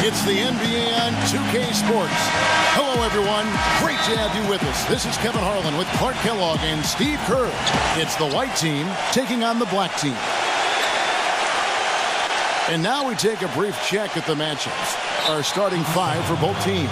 It's the NBA on 2K Sports. Hello, everyone. Great to have you with us. This is Kevin Harlan with Clark Kellogg and Steve Kerr. It's the white team taking on the black team. And now we take a brief check at the matchups. Our starting five for both teams.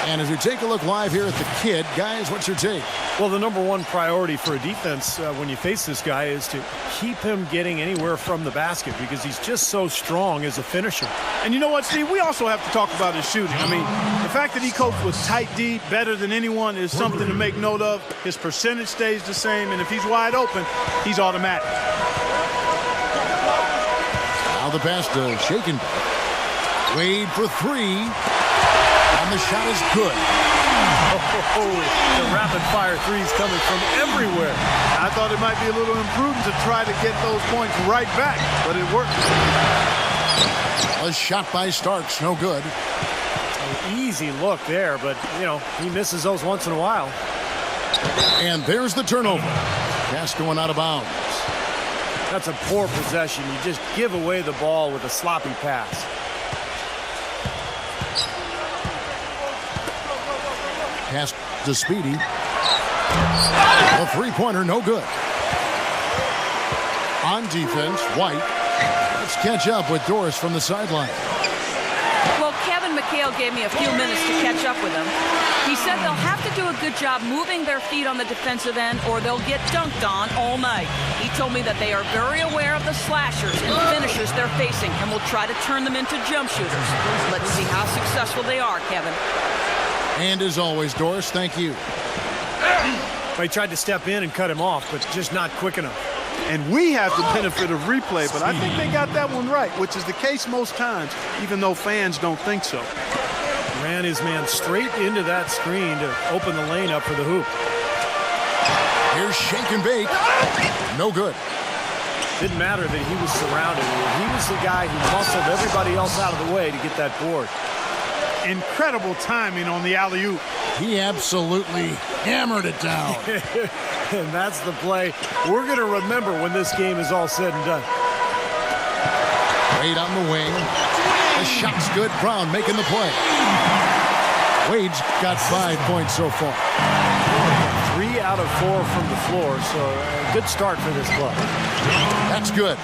And as we take a look live here at the Kid, guys, what's your take? Well, the number one priority for a defense when you face this guy is to keep him getting anywhere from the basket because he's just so strong as a finisher. And you know what, Steve? We also have to talk about his shooting. I mean, the fact that he copes with tight D better than anyone is something to make note of. His percentage stays the same, and if he's wide open, he's automatic. Now the pass to Shaken. Wade for three. And the shot is good. The rapid-fire threes coming from everywhere. I thought it might be a little imprudent to try to get those points right back, but it worked. A shot by Starks, no good. An easy look there, but, you know, he misses those once in a while. And there's the turnover. Pass going out of bounds. That's a poor possession. You just give away the ball with a sloppy pass. Pass to Speedy. A three-pointer, no good. On defense, White. Let's catch up with Doris from the sideline. Well, Kevin McHale gave me a few minutes to catch up with him. He said they'll have to do a good job moving their feet on the defensive end or they'll get dunked on all night. He told me that they are very aware of the slashers and finishers they're facing and will try to turn them into jump shooters. Let's see how successful they are, Kevin. And as always, Doris, thank you. He tried to step in and cut him off, but just not quick enough. And we have the benefit of replay, but I think they got that one right, which is the case most times, even though fans don't think so. Ran his man straight into that screen to open the lane up for the hoop. Here's Shake and Bake. No good. Didn't matter that he was surrounded. He was the guy who muscled everybody else out of the way to get that board. Incredible timing on the alley-oop. He absolutely hammered it down. And that's the play we're going to remember when this game is all said and done. Wade on the wing. The shot's good. Brown making the play. Wade's got 5 points so far. 3 out of 4 from the floor, so a good start for this club. That's good.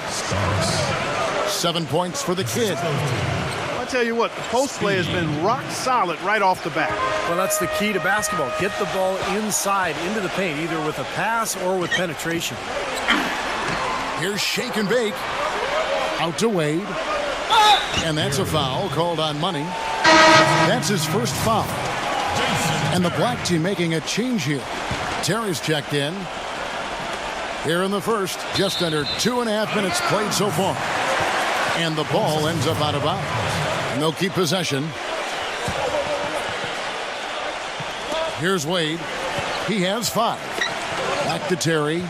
7 points for the Kid. I tell you what, the post play has been rock solid right off the bat. Well, that's the key to basketball. Get the ball inside into the paint, either with a pass or with penetration. Here's Shake and Bake. Out to Wade. And that's a foul called on Money. That's his first foul. And the black team making a change here. Terry's checked in. Here in the first, just under 2.5 minutes played so far. And the ball ends up out of bounds. And they'll keep possession. Here's Wade. He has 5. Back to Terry.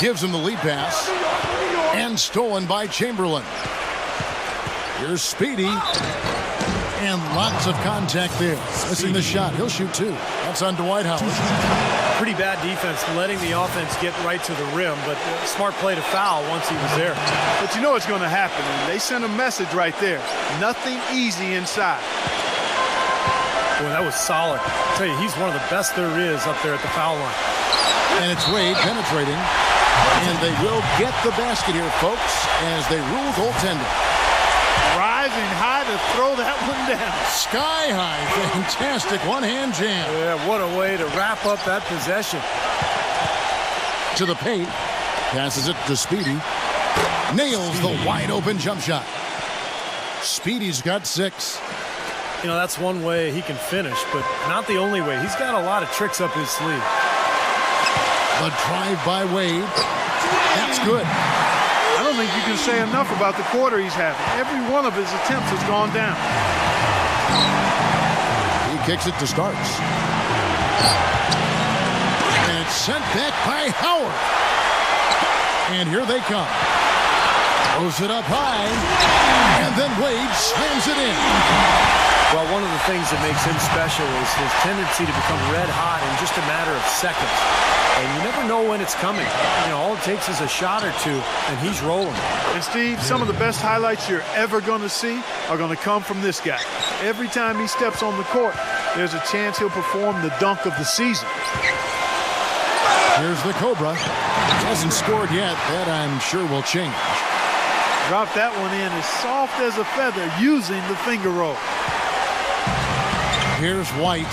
Gives him the lead pass. And stolen by Chamberlain. Here's Speedy. And lots of contact there. Missing the shot. He'll shoot 2. That's on Dwight Howard. Pretty bad defense, letting the offense get right to the rim, but smart play to foul once he was there. But you know what's going to happen. They sent a message right there. Nothing easy inside. Boy, that was solid. I'll tell you, he's one of the best there is up there at the foul line. And it's Wade penetrating. And they will get the basket here, folks, as they rule goaltending. Rising high to throw that one down. Sky high. Fantastic one-hand jam. Yeah, what a way to wrap up that possession. To the paint. Passes it to Speedy. Nails the wide-open jump shot. Speedy's got 6. You know, that's one way he can finish, but not the only way. He's got a lot of tricks up his sleeve. The drive by Wade. That's good. I don't think you can say enough about the quarter he's having. Every one of his attempts has gone down. He kicks it to Starks. And it's sent back by Howard. And here they come. Throws it up high. And then Wade slams it in. Well, one of the things that makes him special is his tendency to become red hot in just a matter of seconds. And you never know when it's coming. You know, all it takes is a shot or two, and he's rolling. And Steve, some of the best highlights you're ever going to see are going to come from this guy. Every time he steps on the court, there's a chance he'll perform the dunk of the season. Here's the Cobra. Hasn't scored yet. That I'm sure will change. Drop that one in as soft as a feather using the finger roll. Here's White.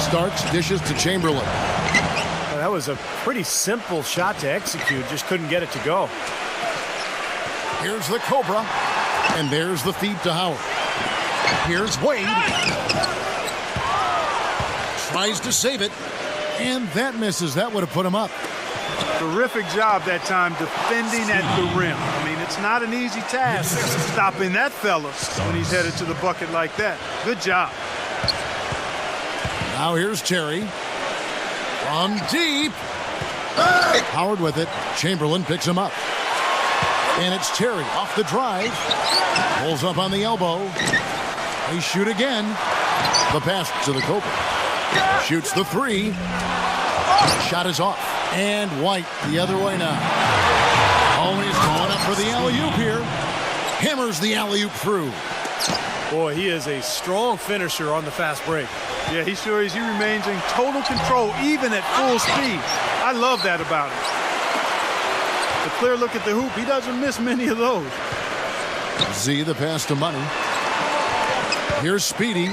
Starts, dishes to Chamberlain. That was a pretty simple shot to execute. Just couldn't get it to go. Here's the Cobra. And there's the feed to Howard. Here's Wade. Tries to save it. And that misses. That would have put him up. Terrific job that time defending at the rim. I mean, it's not an easy task stopping that fella when he's headed to the bucket like that. Good job. Now here's Terry. From deep. Howard with it. Chamberlain picks him up. And it's Terry off the drive. Pulls up on the elbow. They shoot again. The pass to the Cobra. Shoots the three. Shot is off. And White the other way now. Always going up for the alley-oop here. Hammers the alley-oop through. Boy, he is a strong finisher on the fast break. Yeah, he sure is. He remains in total control even at full speed. I love that about him. The clear look at the hoop, he doesn't miss many of those. Z the pass to Money. Here's Speedy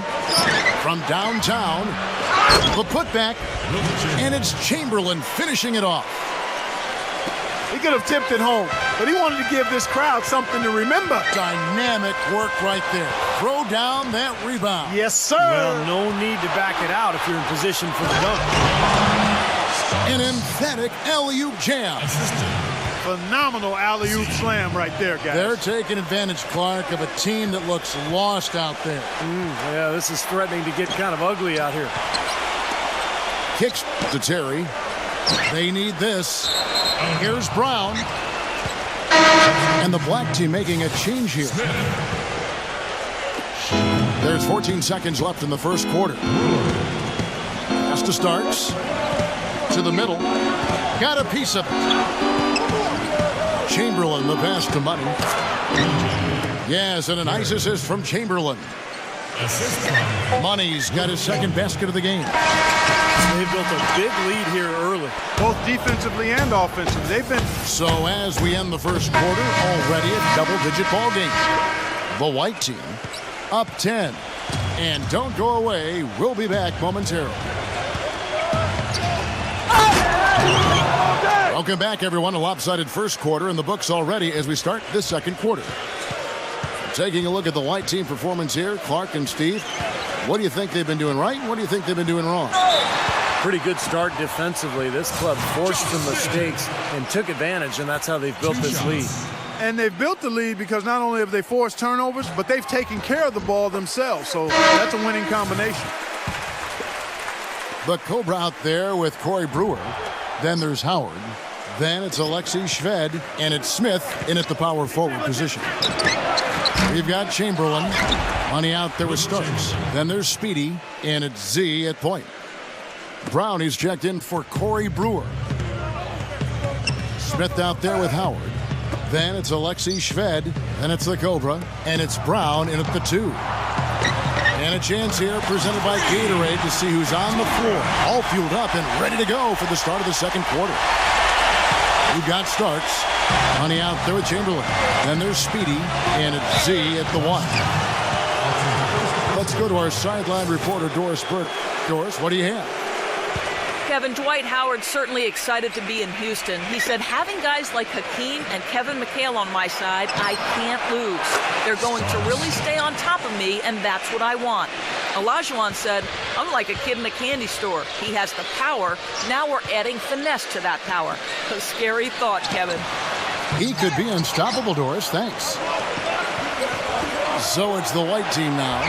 from downtown. The putback, and it's Chamberlain finishing it off. He could have tipped it home, but he wanted to give this crowd something to remember. Dynamic work right there. Throw down that rebound. Yes, sir. Well, no need to back it out if you're in position for the dunk. An emphatic alley-oop jam. Phenomenal alley-oop slam right there, guys. They're taking advantage, Clark, of a team that looks lost out there. Yeah, this is threatening to get kind of ugly out here. Kicks to Terry. They need this. Here's Brown. And the black team making a change here. There's 14 seconds left in the first quarter. Pass to Starks. To the middle. Got a piece of it. Chamberlain, the pass to Money. Yes, and a nice assist from Chamberlain. Money's got his second basket of the game. They've built a big lead here early. Both defensively and offensively. They've been... So as we end the first quarter, already a double-digit ball game. The white team up 10. And don't go away. We'll be back momentarily. Welcome back, everyone. A lopsided first quarter in the books already as we start this second quarter. Taking a look at the white team performance here, Clark and Steve. What do you think they've been doing right? What do you think they've been doing wrong? Pretty good start defensively. This club forced some mistakes and took advantage, and that's how they've built this lead. And they've built the lead because not only have they forced turnovers, but they've taken care of the ball themselves. So that's a winning combination. The Cobra out there with Corey Brewer. Then there's Howard. Then it's Alexei Shved, and it's Smith in at the power forward position. We've got Chamberlain. Money out there with Starks. Then there's Speedy, and it's Z at point. Brown is checked in for Corey Brewer. Smith out there with Howard. Then it's Alexei Shved. Then it's the Cobra, and it's Brown in at the 2. And a chance here presented by Gatorade to see who's on the floor. All fueled up and ready to go for the start of the second quarter. We've got Starks. Money out there with Chamberlain. Then there's Speedy, and it's Z at the 1. Let's go to our sideline reporter, Doris Burt. Doris, what do you have? Kevin, Dwight Howard certainly excited to be in Houston. He said, having guys like Hakeem and Kevin McHale on my side, I can't lose. They're going to really stay on top of me, and that's what I want. Olajuwon said, I'm like a kid in a candy store. He has the power. Now we're adding finesse to that power. A scary thought, Kevin. He could be unstoppable, Doris. Thanks. So it's the white team now.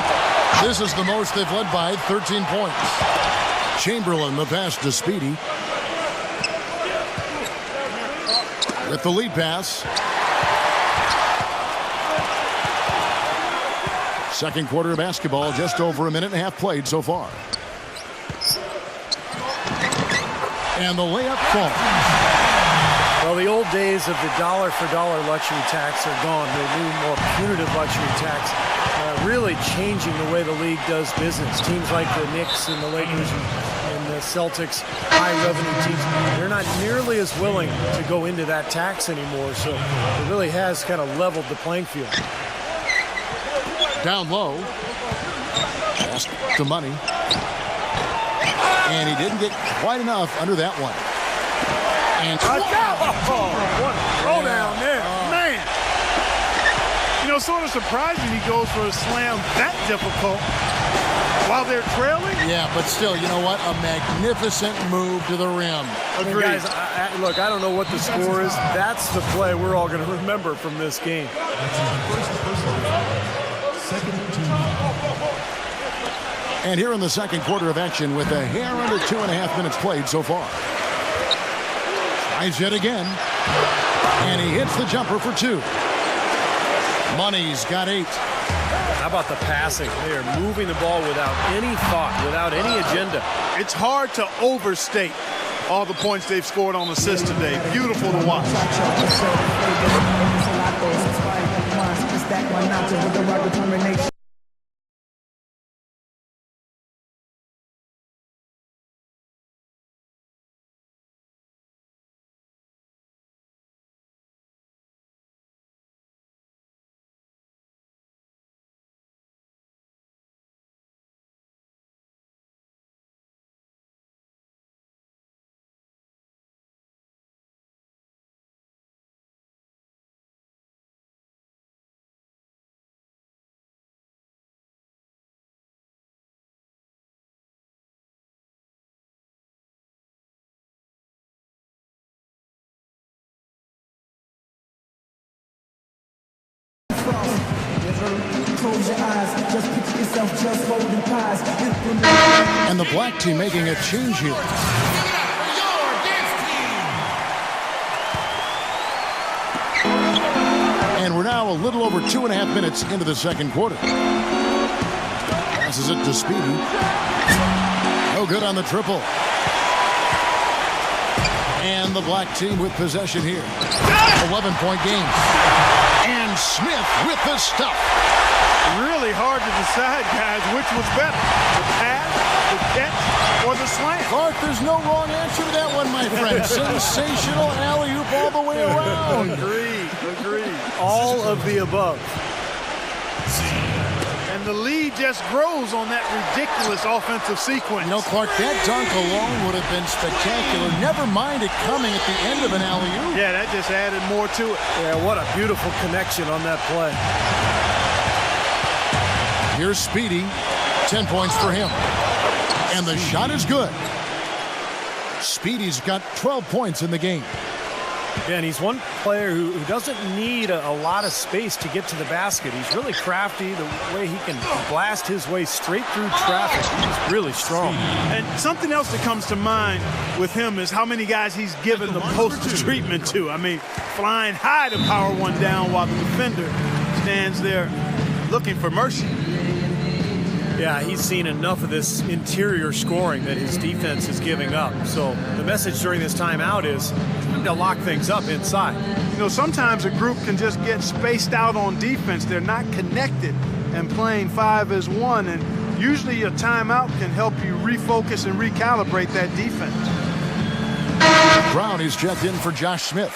This is the most they've led by 13 points. Chamberlain, the pass to Speedy. With the lead pass. Second quarter of basketball, just over a minute and a half played so far. And the layup falls. old days of the dollar-for-dollar luxury tax are gone. The new, more punitive luxury tax really changing the way the league does business. Teams like the Knicks and the Lakers and the Celtics, high-revenue teams, they're not nearly as willing to go into that tax anymore. So it really has kind of leveled the playing field. Down low. Pass to Money. And he didn't get quite enough under that one. And what a throwdown there. Man. You know, sort of surprising he goes for a slam that difficult while they're trailing. Yeah, but still, you know what? A magnificent move to the rim. I mean, guys, look, I don't know what the score is. That's the play we're all going to remember from this game. And here in the second quarter of action with a hair under 2.5 minutes played so far. Tries it again. And he hits the jumper for 2. Money's got 8. How about the passing? They are moving the ball without any thought, without any agenda. It's hard to overstate all the points they've scored on assists today. Beautiful to watch. And the black team making a change here. And we're now a little over 2.5 minutes into the second quarter. Passes it to Speedy. No good on the triple. And the black team with possession here. 11-point game. And Smith with the stuff. Really hard to decide, guys, which was better, the pass, the catch, or the slam. Clark, there's no wrong answer to that one, my friend. Sensational alley-oop all the way around. Agreed. All of the above. And the lead just grows on that ridiculous offensive sequence. You know, Clark, that dunk alone would have been spectacular. Never mind it coming at the end of an alley-oop. Yeah, that just added more to it. Yeah, what a beautiful connection on that play. Here's Speedy. 10 points for him. And the shot is good. Speedy's got 12 points in the game. Yeah, and he's one player who doesn't need a lot of space to get to the basket. He's really crafty. The way he can blast his way straight through traffic, he's really strong. And something else that comes to mind with him is how many guys he's given the post treatment to. I mean, flying high to power one down while the defender stands there looking for mercy. Yeah, he's seen enough of this interior scoring that his defense is giving up. So the message during this timeout is time to lock things up inside. You know, sometimes a group can just get spaced out on defense. They're not connected and playing 5 as 1. And usually a timeout can help you refocus and recalibrate that defense. Brown is checked in for Josh Smith.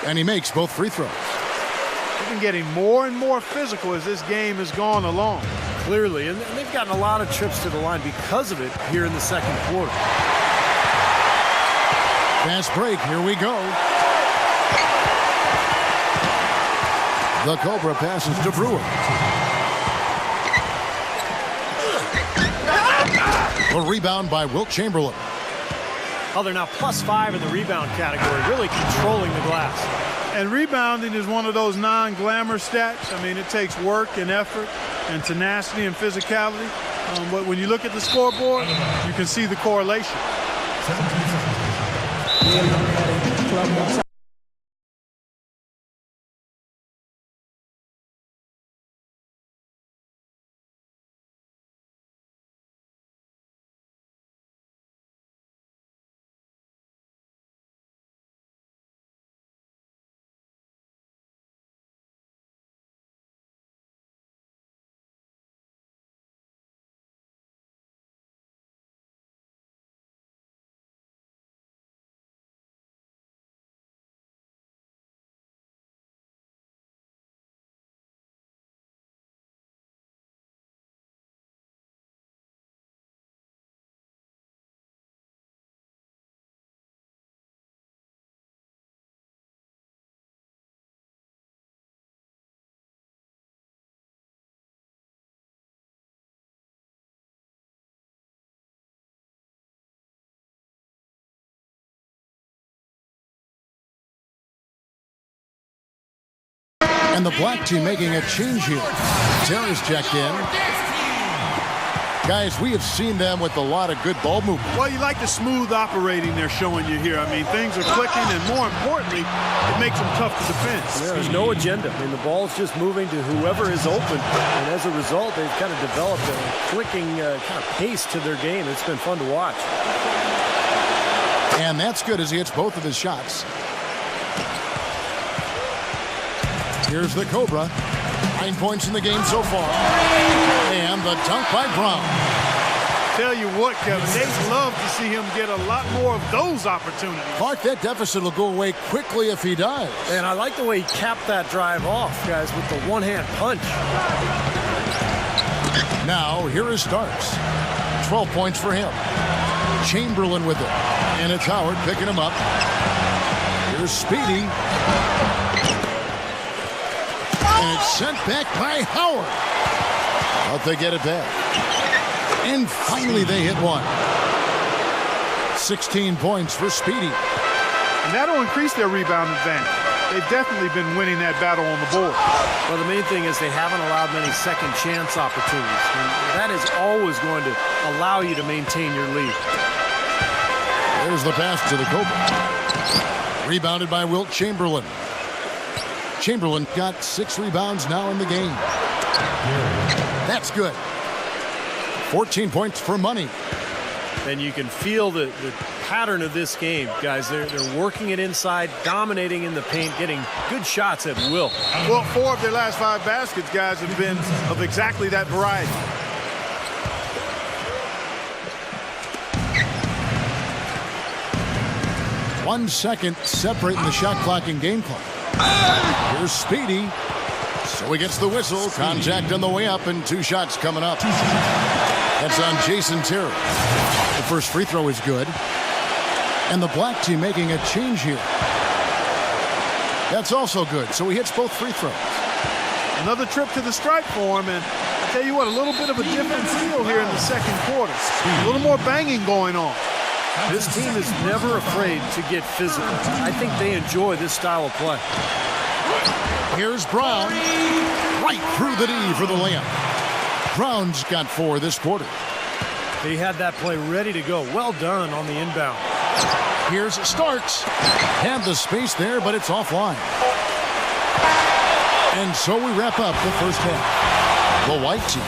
And he makes both free throws. They've been getting more and more physical as this game has gone along. Clearly, and they've gotten a lot of trips to the line because of it here in the second quarter. Fast break, here we go. The Cobra passes to Brewer. The rebound by Wilt Chamberlain. Oh, they're now +5 in the rebound category, really controlling the glass. And rebounding is one of those non-glamour stats. I mean, it takes work and effort and tenacity and physicality. But when you look at the scoreboard, you can see the correlation. And the black team making a change here. Terry's checked in. Guys, we have seen them with a lot of good ball movement. Well, you like the smooth operating they're showing you here. I mean, things are clicking, and more importantly, it makes them tough to defend. Yeah, there's no agenda. I mean, the ball's just moving to whoever is open, and as a result, they've kind of developed a clicking kind of pace to their game. It's been fun to watch. And that's good as he hits both of his shots. Here's the Cobra. 9 points in the game so far. And the dunk by Brown. Tell you what, Kevin, they love to see him get a lot more of those opportunities. Clark, that deficit will go away quickly if he does. And I like the way he capped that drive off, guys, with the one-hand punch. Now, here is Starks. 12 points for him. Chamberlain with it. And it's Howard picking him up. Here's Speedy. And it's sent back by Howard. But they get it back. And finally they hit one. 16 points for Speedy. And that'll increase their rebound advantage. They've definitely been winning that battle on the board. Well, the main thing is they haven't allowed many second chance opportunities. And that is always going to allow you to maintain your lead. There's the pass to the Cobra. Rebounded by Wilt Chamberlain. Chamberlain got 6 rebounds now in the game. That's good. 14 points for Money. And you can feel the pattern of this game, guys. They're working it inside, dominating in the paint, getting good shots at will. Well, 4 of their last 5 baskets, guys, have been of exactly that variety. One second separating the shot clock and game clock. Here's Speedy. So he gets the whistle. Contact on the way up and 2 shots coming up. That's on Jason Terry. The first free throw is good. And the black team making a change here. That's also good. So he hits both free throws. Another trip to the stripe for him, and I tell you what, a little bit of a different feel here in the second quarter. A little more banging going on. This team is never afraid to get physical. I think they enjoy this style of play. Here's Brown. Right through the D for the layup. Brown's got 4 this quarter. They had that play ready to go. Well done on the inbound. Here's Starks. Had the space there, but it's offline. And so we wrap up the first half. The white team.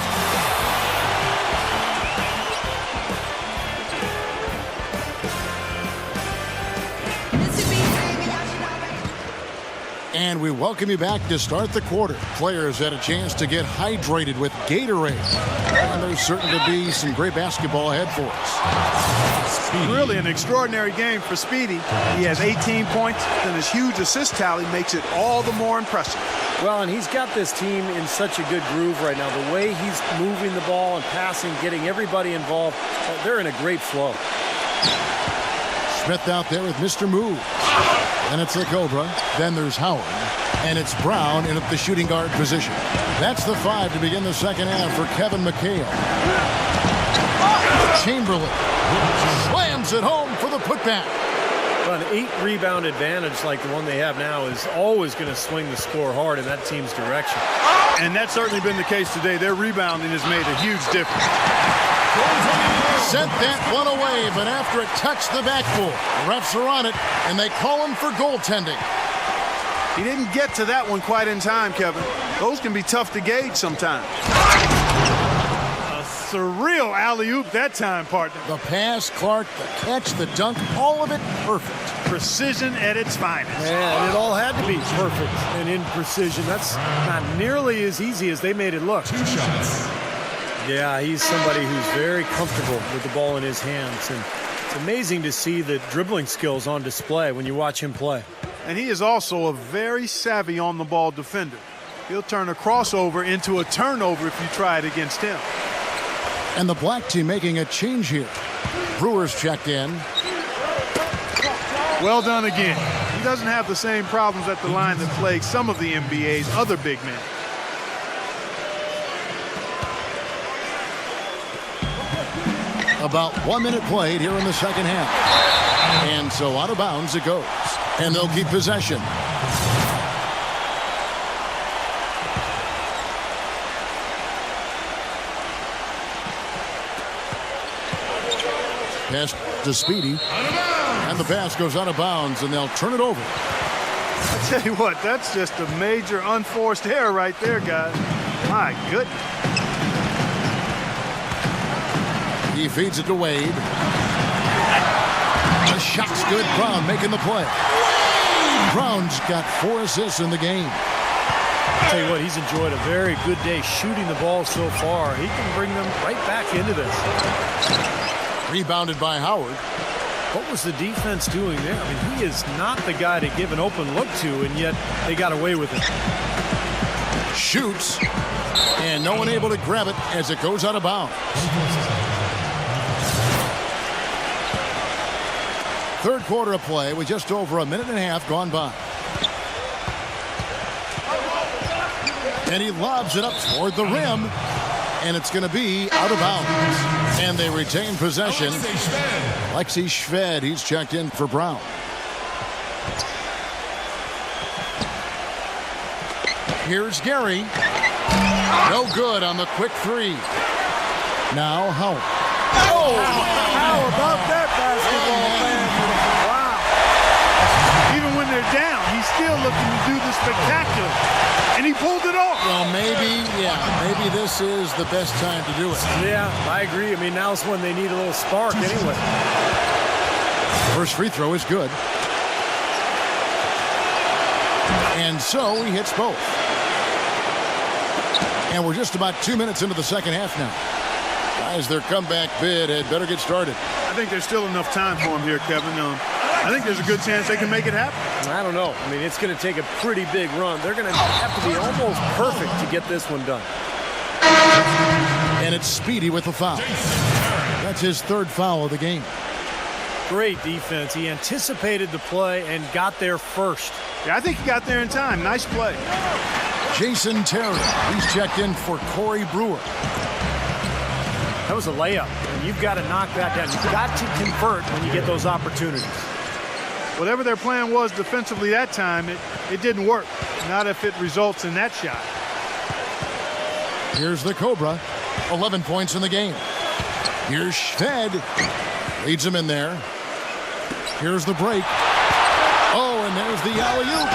And we welcome you back to start the quarter. Players had a chance to get hydrated with Gatorade. And there's certain to be some great basketball ahead for us. Really an extraordinary game for Speedy. He has 18 points, and his huge assist tally makes it all the more impressive. Well, and he's got this team in such a good groove right now. The way he's moving the ball and passing, getting everybody involved, they're in a great flow. Smith out there with Mr. Move. And it's the Cobra. Then there's Howard. And it's Brown in at the shooting guard position. That's the 5 to begin the second half for Kevin McHale. Chamberlain slams it home for the putback. Well, an 8-rebound advantage like the one they have now is always going to swing the score hard in that team's direction. And that's certainly been the case today. Their rebounding has made a huge difference. Sent that one away, but after it touched the backboard, the refs are on it, and they call him for goaltending. He didn't get to that one quite in time, Kevin. Those can be tough to gauge sometimes. A surreal alley-oop that time, partner. The pass, Clark, the catch, the dunk, all of it perfect. Precision at its finest. Yeah, and it all had to be perfect and in precision. That's not nearly as easy as they made it look. 2 shots. Yeah, he's somebody who's very comfortable with the ball in his hands. And it's amazing to see the dribbling skills on display when you watch him play. And he is also a very savvy on-the-ball defender. He'll turn a crossover into a turnover if you try it against him. And the black team making a change here. Brewers checked in. Well done again. He doesn't have the same problems at the line that plague some of the NBA's other big men. About 1 minute played here in the second half. And so out of bounds it goes. And they'll keep possession. Pass to Speedy. And the pass goes out of bounds, and they'll turn it over. I tell you what, that's just a major unforced error right there, guys. My goodness. He feeds it to Wade. The shot's good. Brown making the play. Brown's got 4 assists in the game. I'll tell you what, he's enjoyed a very good day shooting the ball so far. He can bring them right back into this. Rebounded by Howard. What was the defense doing there? I mean, he is not the guy to give an open look to, and yet they got away with it. Shoots. And no one able to grab it as it goes out of bounds. Third quarter of play with just over a minute and a half gone by. And he lobs it up toward the rim. And it's going to be out of bounds. And they retain possession. Lexi Shved, he's checked in for Brown. Here's Gary. No good on the quick three. Now Howard. Oh, how about that basketball, man? Wow. Even when they're down, he's still looking to do the spectacular. And he pulled it off. Well, maybe this is the best time to do it. Yeah, I agree. I mean, now's when they need a little spark anyway. First free throw is good. And so he hits both. And we're just about 2 minutes into the second half now. Guys, their comeback bid had better get started. I think there's still enough time for him here, Kevin. I think there's a good chance they can make it happen. I don't know. I mean, it's going to take a pretty big run. They're going to have to be almost perfect to get this one done. And it's Speedy with the foul. That's his third foul of the game. Great defense. He anticipated the play and got there first. Yeah, I think he got there in time. Nice play. Jason Terry, he's checked in for Corey Brewer. That was a layup. And you've got to knock that down. You've got to convert when you get those opportunities. Whatever their plan was defensively that time, it didn't work. Not if it results in that shot. Here's the Cobra. 11 points in the game. Here's Shved. Leads him in there. Here's the break. Oh, and there's the alley-oop.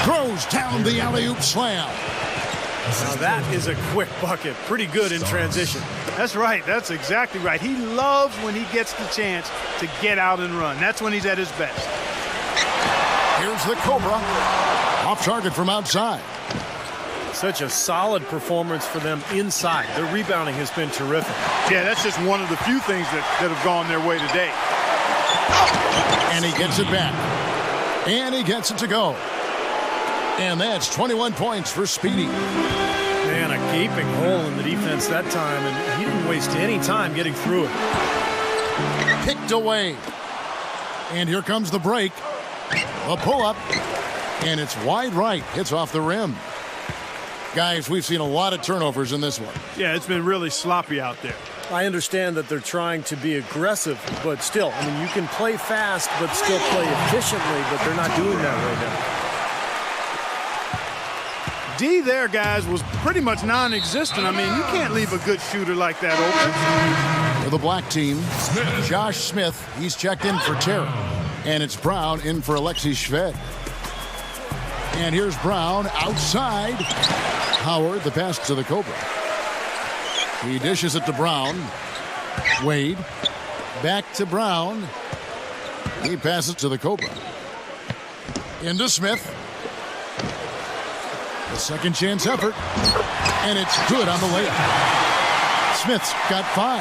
Throws down the alley-oop slam. Now that is a quick bucket. Pretty good in transition. That's right. That's exactly right. He loves when he gets the chance to get out and run. That's when he's at his best. Here's the Cobra. Off target from outside. Such a solid performance for them inside. Their rebounding has been terrific. Yeah, that's just one of the few things that have gone their way today. And he gets it back. And he gets it to go. And that's 21 points for Speedy. Man, a gaping hole in the defense that time, and he didn't waste any time getting through it. Picked away. And here comes the break. A pull-up. And it's wide right. Hits off the rim. Guys, we've seen a lot of turnovers in this one. Yeah, it's been really sloppy out there. I understand that they're trying to be aggressive, but still, I mean, you can play fast but still play efficiently, but they're not doing that right now. D there, guys, was pretty much non-existent. I mean, you can't leave a good shooter like that open. For the black team, Josh Smith, he's checked in for Terry. And it's Brown in for Alexi Shved. And here's Brown outside. Howard, the pass to the Cobra. He dishes it to Brown. Wade. Back to Brown. He passes to the Cobra. Into Smith. The second chance effort. And it's good on the layup. Smith's got 5.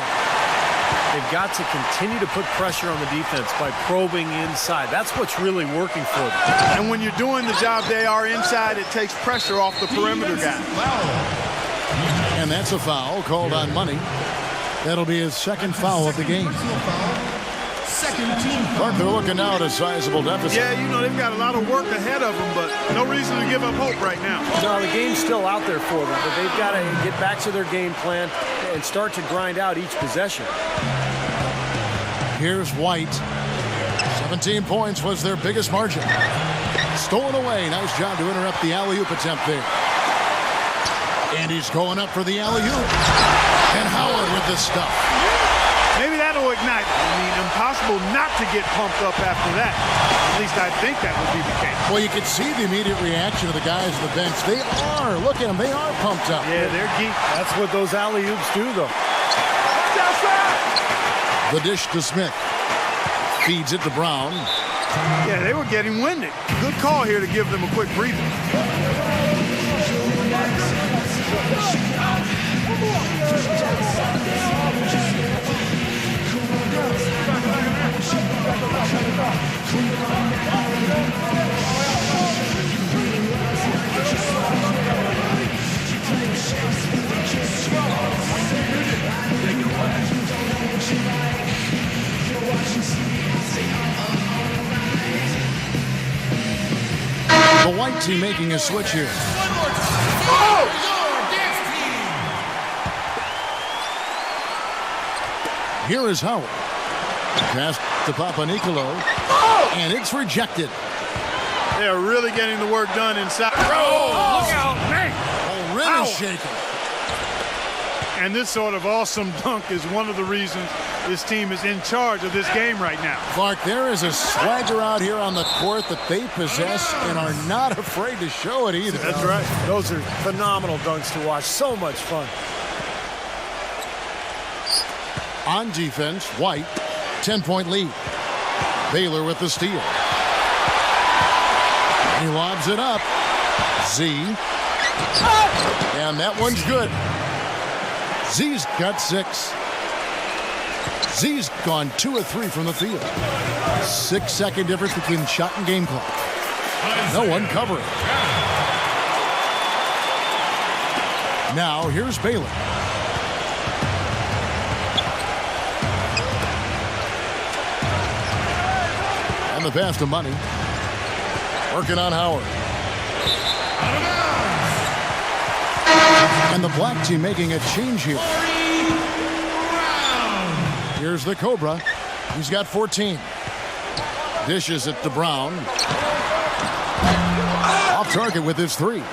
They've got to continue to put pressure on the defense by probing inside. That's what's really working for them. And when you're doing the job they are inside, it takes pressure off the perimeter guy. And that's a foul called on Money. That'll be his second foul of the game. But they're looking now at a sizable deficit. Yeah, you know, they've got a lot of work ahead of them, but no reason to give up hope right now. No, the game's still out there for them, but they've got to get back to their game plan and start to grind out each possession. Here's White. 17 points was their biggest margin. Stolen away. Nice job to interrupt the alley-oop attempt there. And he's going up for the alley-oop. And Howard with the stuff. Maybe that'll ignite. I mean, impossible not to get pumped up after that. At least I think that would be the case. Well, you can see the immediate reaction of the guys on the bench. They are. Look at them. They are pumped up. Yeah, they're geeked. That's what those alley-oops do, though. The dish to Smith. Feeds it to Brown. Yeah, they were getting winded. Good call here to give them a quick breather. The white team making a switch here. Here is Howard. Pass to Papanicolo. And it's rejected. They are really getting the work done inside. Oh, look out, man. Oh, really shaking. And this sort of awesome dunk is one of the reasons this team is in charge of this game right now. Clark, there is a swagger out here on the court that they possess and are not afraid to show it either. That's right. Those are phenomenal dunks to watch. So much fun. On defense, White, 10-point lead. Baylor with the steal. He lobs it up. Z. And that one's good. Z's got 6. Z's gone 2 of 3 from the field. 6-second difference between shot and game clock. No one covering. Now here's Baylor. And the pass to Money. Working on Howard. And the black team making a change here. Here's the Cobra. He's got 14. Dishes it to Brown. Off target with his 3.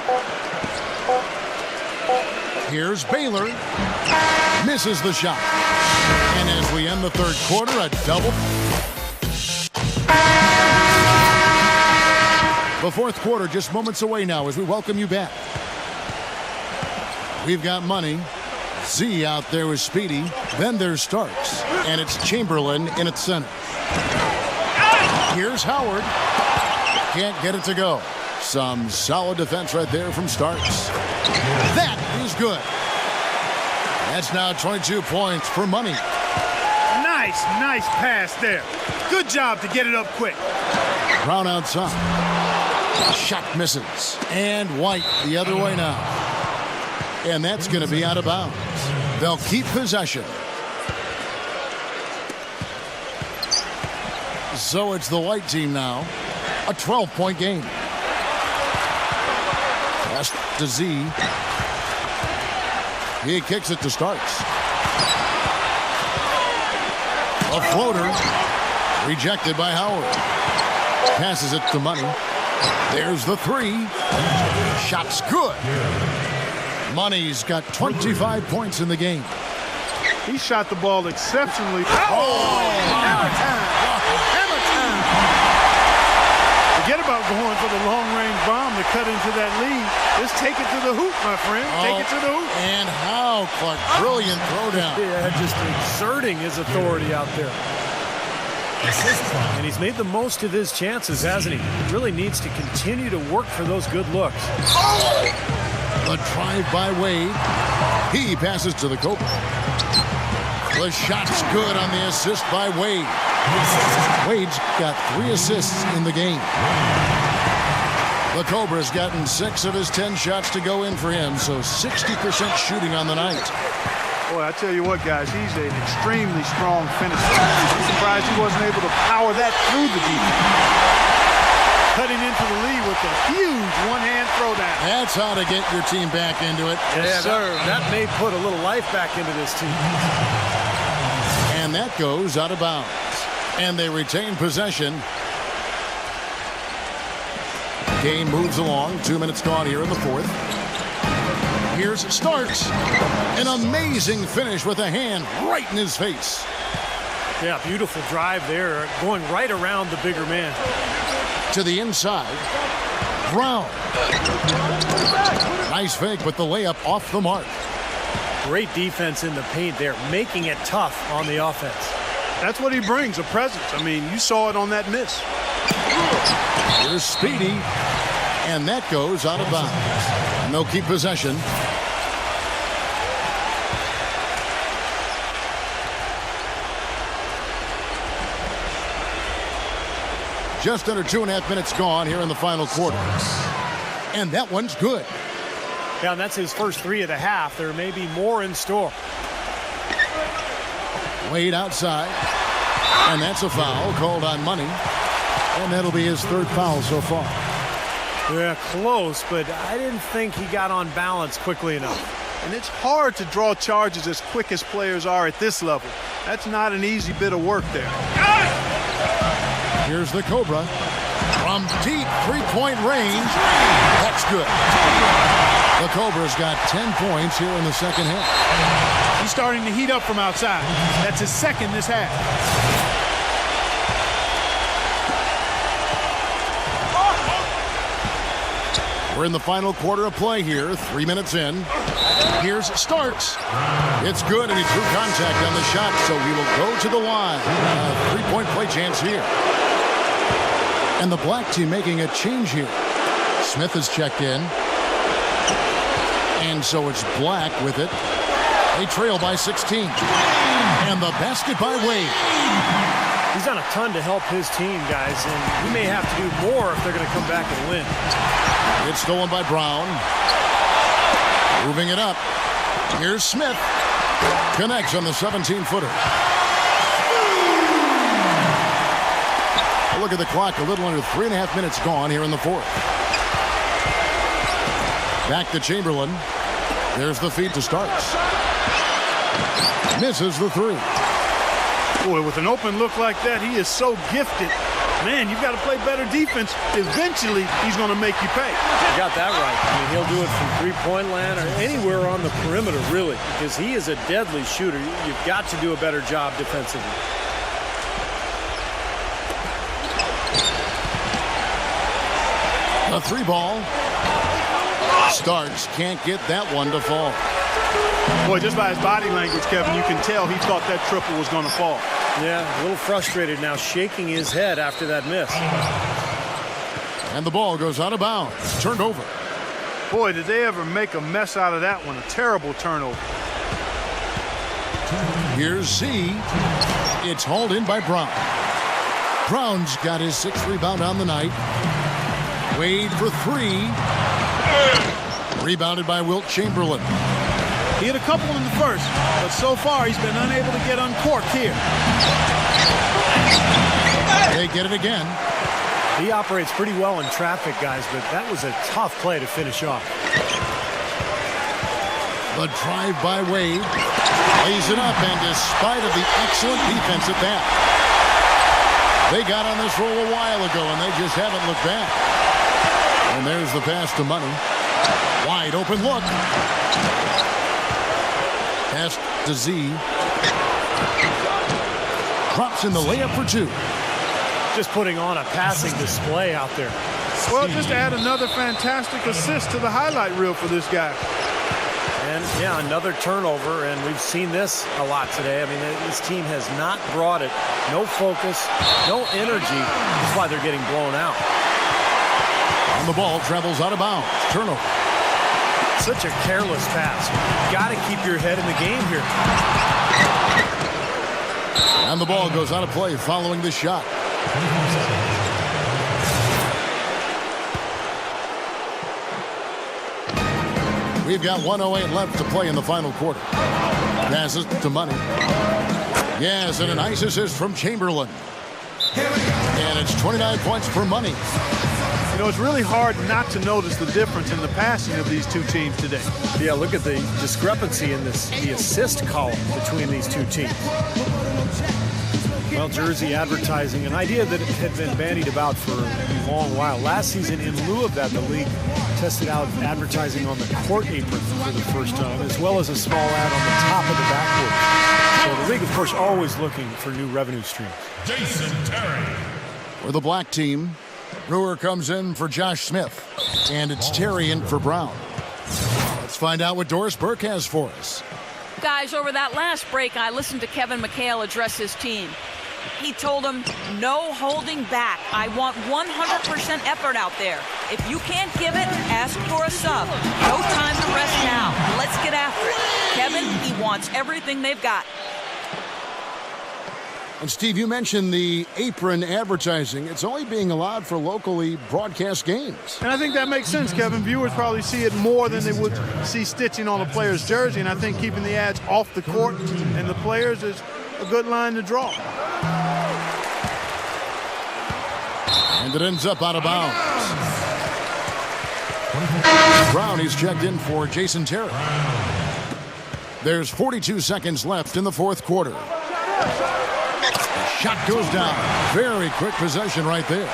Here's Baylor. Misses the shot. And as we end the third quarter, a double. The fourth quarter just moments away now as we welcome you back. We've got Money. Z out there with Speedy. Then there's Starks. And it's Chamberlain in its center. Here's Howard. Can't get it to go. Some solid defense right there from Starks. That is good. That's now 22 points for Money. Nice pass there. Good job to get it up quick. Brown outside. Shot misses. And White the other way now. And that's going to be out of bounds. They'll keep possession. So it's the white team now. A 12-point game. Pass to Z. He kicks it to Starks. A floater. Rejected by Howard. Passes it to Money. There's the 3. Shot's good. Money's got 25 points in the game. He shot the ball exceptionally. Hammer time. Forget about going for the long-range bomb to cut into that lead. Just take it to the hoop, my friend. Take it to the hoop. And how, Clark. Brilliant throwdown. Yeah, just exerting his authority out there. And he's made the most of his chances, hasn't he? He really needs to continue to work for those good looks. The drive by Wade. He passes to the Cobra. The shot's good on the assist by Wade. Wade's got 3 assists in the game. The Cobra's gotten 6 of his 10 shots to go in for him, so 60% shooting on the night. Boy, I tell you what, guys, he's an extremely strong finisher. I'm surprised he wasn't able to power that through the defense. Cutting into the lead with a huge one-hand throwdown. That's how to get your team back into it. Yes, sir. That may put a little life back into this team. And that goes out of bounds. And they retain possession. Game moves along. 2 minutes gone here in the fourth. Here's Starks. An amazing finish with a hand right in his face. Yeah, beautiful drive there, going right around the bigger man. To the inside. Brown. Nice fake, but the layup off the mark. Great defense in the paint there, making it tough on the offense. That's what he brings, a presence. I mean, you saw it on that miss. Here's Speedy, and that goes out of bounds. No keep possession. Just under 2.5 minutes gone here in the final quarter. And that one's good. Yeah, and that's his first 3 of the half. There may be more in store. Wade outside. And that's a foul called on Money. And that'll be his 3rd foul so far. Yeah, close, but I didn't think he got on balance quickly enough. And it's hard to draw charges as quick as players are at this level. That's not an easy bit of work there. Here's the Cobra. From deep 3-point range. That's good. The Cobra's got 10 points here in the second half. He's starting to heat up from outside. That's his 2nd this half. We're in the final quarter of play here, 3 minutes in. Here's Starks. It's good, and he threw contact on the shot, so he will go to the line. 3-point play chance here. And the black team making a change here. Smith has checked in. And so it's Black with it. They trail by 16. And the basket by Wade. He's done a ton to help his team, guys, and he may have to do more if they're going to come back and win. It's stolen by Brown. Moving it up. Here's Smith. Connects on the 17-footer. Look at the clock. A little under 3.5 minutes gone here in the 4th. Back to Chamberlain. There's the feed to Starks. Misses the 3. Boy, with an open look like that, he is so gifted. Man, you've got to play better defense. Eventually, he's going to make you pay. You got that right. I mean, he'll do it from 3-point land or anywhere on the perimeter, really, because he is a deadly shooter. You've got to do a better job defensively. A 3-ball. Starks can't get that one to fall. Boy, just by his body language, Kevin, you can tell he thought that triple was going to fall. Yeah, a little frustrated now, shaking his head after that miss. And the ball goes out of bounds. Turned over. Boy, did they ever make a mess out of that one. A terrible turnover. Here's Z. It's hauled in by Brown. Brown's got his 6th rebound on the night. Wade for 3. Rebounded by Wilt Chamberlain. He hit a couple in the first, but so far he's been unable to get uncorked here. They get it again. He operates pretty well in traffic, guys, but that was a tough play to finish off. The drive by Wade. Lays it up, and despite of the excellent defense at that, they got on this roll a while ago, and they just haven't looked back. And there's the pass to Money. Wide open look. Pass to Z. Drops in the layup for 2. Just putting on a passing display out there. Well, just add another fantastic assist to the highlight reel for this guy. And, yeah, another turnover, and we've seen this a lot today. I mean, this team has not brought it. No focus, no energy. That's why they're getting blown out. And the ball travels out of bounds. Turnover. Such a careless pass. You've got to keep your head in the game here. And the ball goes out of play following the shot. We've got 1:08 left to play in the final quarter. Passes to Money. Yes, and a nice assist from Chamberlain. And it's 29 points for Money. You know, it's really hard not to notice the difference in the passing of these two teams today. Yeah, look at the discrepancy in the assist column between these two teams. Well, jersey advertising, an idea that had been bandied about for a long while. Last season, in lieu of that, the league tested out advertising on the court apron for the first time, as well as a small ad on the top of the backboard. So the The league, of course, always looking for new revenue streams. Jason Terry. For the black team, Brewer comes in for Josh Smith, and it's Terry in for Brown. Let's find out what Doris Burke has for us. Guys, over that last break, I listened to Kevin McHale address his team. He told them, no holding back. I want 100% effort out there. If you can't give it, ask for a sub. No time to rest now. Let's get after it. Kevin, he wants everything they've got. And Steve, you mentioned the apron advertising. It's only being allowed for locally broadcast games. And I think that makes sense, Kevin. Viewers probably see it more than they would see stitching on a player's jersey. And I think keeping the ads off the court and the players is a good line to draw. And it ends up out of bounds. Brown, he's checked in for Jason Terry. There's 42 seconds left in the fourth quarter. Shot goes down. Very quick possession right there.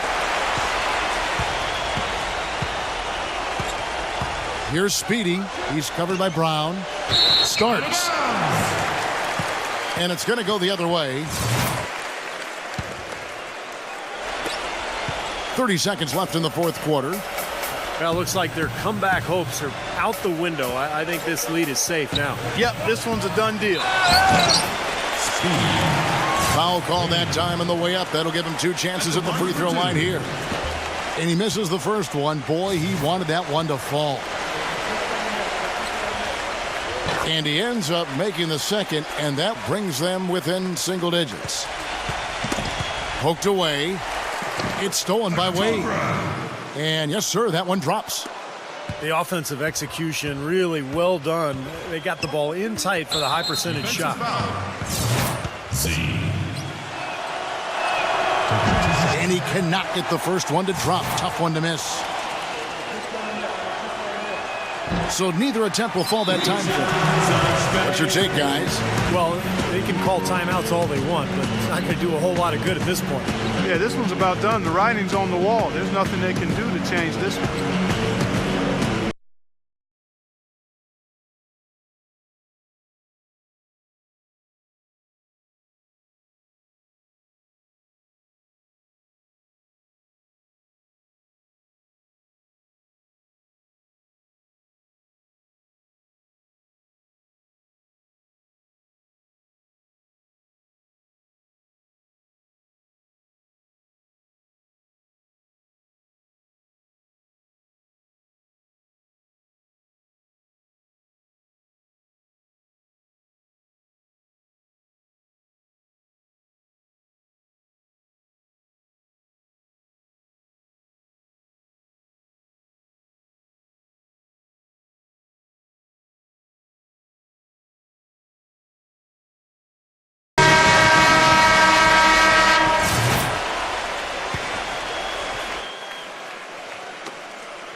Here's Speedy. He's covered by Brown. Starts. And it's going to go the other way. 30 seconds left in the fourth quarter. Well, it looks like their comeback hopes are out the window. I think this lead is safe now. Yep, this one's a done deal. Foul call that time on the way up. That'll give him 2 chances at the free throw line here. And he misses the first one. Boy, he wanted that one to fall. And he ends up making the second, and that brings them within single digits. Poked away. It's stolen by Wade. And yes, sir, that one drops. The offensive execution really well done. They got the ball in tight for the high percentage shot. And he cannot get the first one to drop. Tough one to miss. So neither attempt will fall that time for him. What's your take, guys? Well, they can call timeouts all they want, but it's not going to do a whole lot of good at this point. Yeah, this one's about done. The writing's on the wall. There's nothing they can do to change this one.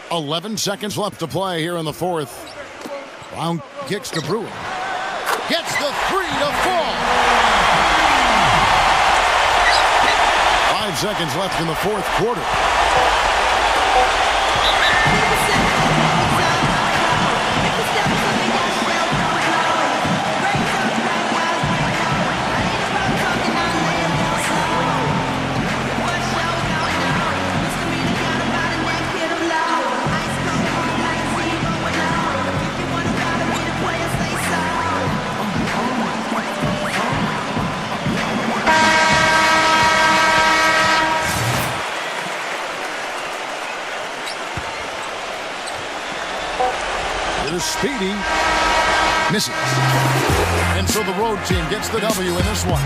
.11 seconds left to play here in the fourth. Brown kicks to Brewer. Gets the 3 to fall. 5 seconds left in the fourth quarter. Speedy misses. And so the road team gets the W in this one.